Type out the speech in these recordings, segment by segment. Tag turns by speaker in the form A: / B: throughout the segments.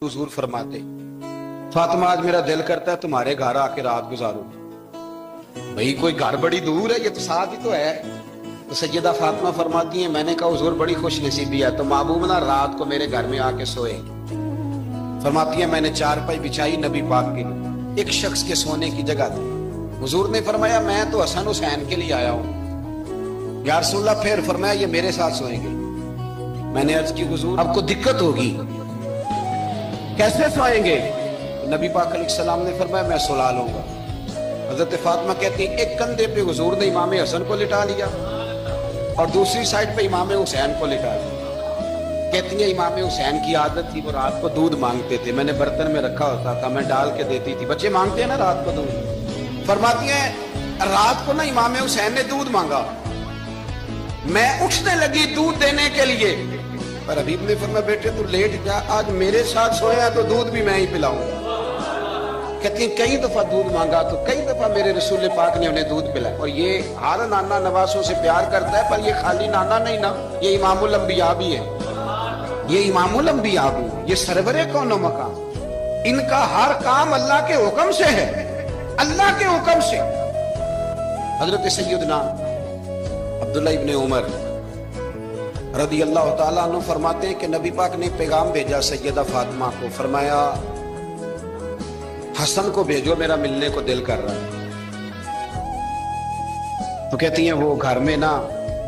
A: हुजूर फरमाते, फातिमा आज मेरा दिल करता है तुम्हारे घर आके रात गुजारूं। भाई कोई घर बड़ी दूर है, ये तो साथ ही तो है। तो सैयदा फातिमा फरमाती है, मैंने कहा हुजूर बड़ी खुश नसीबी है तो महबूब ना रात को मेरे घर में आके सोए। फरमाती है मैंने चारपाई बिछाई नबी पाक के लिए, एक शख्स के सोने की जगह थी। हुजूर ने फरमाया मैं तो हसन हुसैन के लिए आया हूँ। या रसूलल्लाह, फिर फरमाया ये मेरे साथ सोएंगे। मैंने अर्ज की हुजूर आपको दिक्कत होगी, कैसे सोएंगे? नबी पाक अलैहिस्सलाम ने फरमाया मैं सुला लूंगा। हजरत फातिमा कहती है एक कंधे पे हुजूर ने इमाम हसन को लिटा लिया और दूसरी साइड पे इमाम हुसैन को लिटा लिया। कहती है इमाम हुसैन की आदत थी वो रात को दूध मांगते थे, मैंने बर्तन में रखा होता था, मैं डाल के देती थी। बच्चे मांगते हैं ना रात को दूध। फरमाती है रात को ना इमाम हुसैन ने दूध मांगा, मैं उठने लगी दूध देने के लिए, पर हबीब ने फरमाया बेटे तू लेट जा, आज मेरे साथ सोया तो दूध भी मैं ही पिलाऊंगा। कहती है कई दफा दूध मांगा तो कई दफा मेरे रसूल पाक ने उन्हें दूध पिलाया। और ये हर नाना नवासों से प्यार करता है, पर ये खाली नाना नहीं ना, ये इमामुल अंबिया भी है, ये इमामुल अंबिया भी, ये सरवरे कौनो मकाम। इनका हर काम अल्लाह के हुक्म से है, अल्लाह के हुक्म से। हजरत सैयदना अब्दुल्लाह इब्ने उमर रदी अल्लाह ताला अन्हु फरमाते हैं कि नबी पाक ने पैगाम भेजा सैयदा फातिमा को, फरमाया हसन को भेजो मेरा मिलने को दिल कर रहा है। तो कहती हैं वो घर में ना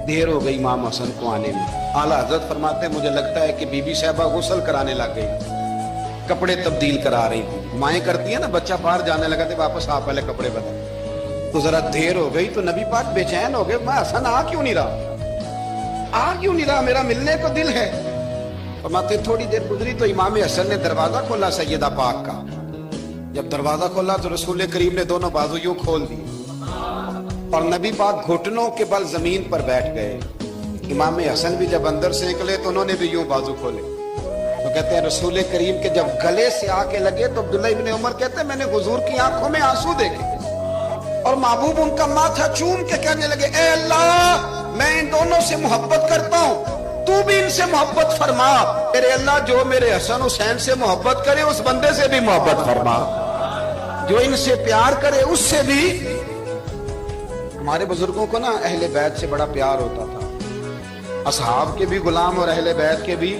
A: देर हो गई इमाम हसन को आने में। आला हजरत फरमाते हैं मुझे लगता है कि बीबी साहबा गुस्ल कराने लग गई, कपड़े तब्दील करा रही थी। माएँ करती है ना, बच्चा बाहर जाने लगा तो वापस आ पहले कपड़े बदल। तो जरा देर हो गई तो नबी पाक बेचैन हो गए, मैं हसन आ क्यों नहीं रहा, आ क्यों नहीं रहा, मेरा मिलने को दिल है। फरमाते थोड़ी देर गुजरी तो इमाम हसन ने दरवाजा खोला सैयदा पाक का। जब दरवाजा खोला तो रसूल करीम ने दोनों बाजू यूं खोल दिए और नबी पाक घुटनों के बल जमीन पर बैठ गए। इमाम हसन भी जब अंदर से निकले तो उन्होंने भी यूं बाजू खोले। तो कहते हैं रसूल करीम के जब गले से आके लगे तो अब्दुल्ला इब्ने उमर कहते हैं मैंने हुजूर की आंखों में आंसू देखे और महबूब उनका माथा चूम के कहने लगे ए अल्लाह मैं इन दोनों से मोहब्बत करता हूँ, तू भी इनसे मोहब्बत फरमा। तेरे अल्लाह जो मेरे हसन हुसैन से मोहब्बत करे उस बंदे से भी मोहब्बत फरमा, जो इनसे प्यार करे उससे भी। हमारे बुजुर्गों को ना अहले बैत से बड़ा प्यार होता था, असहाब के भी गुलाम और अहले बैत के भी।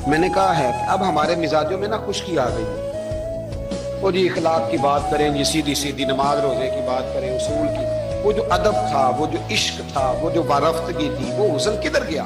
A: मैंने कहा है कि अब हमारे मिजाजों में ना खुश्की आ गई। वो जी इखलाक की बात करें, जी सीधी सीधी नमाज रोजे की बात करें, उसूल की, वो जो अदब था, वो जो इश्क था, वो जो वारफ्तगी थी, वो हुस्न किधर गया?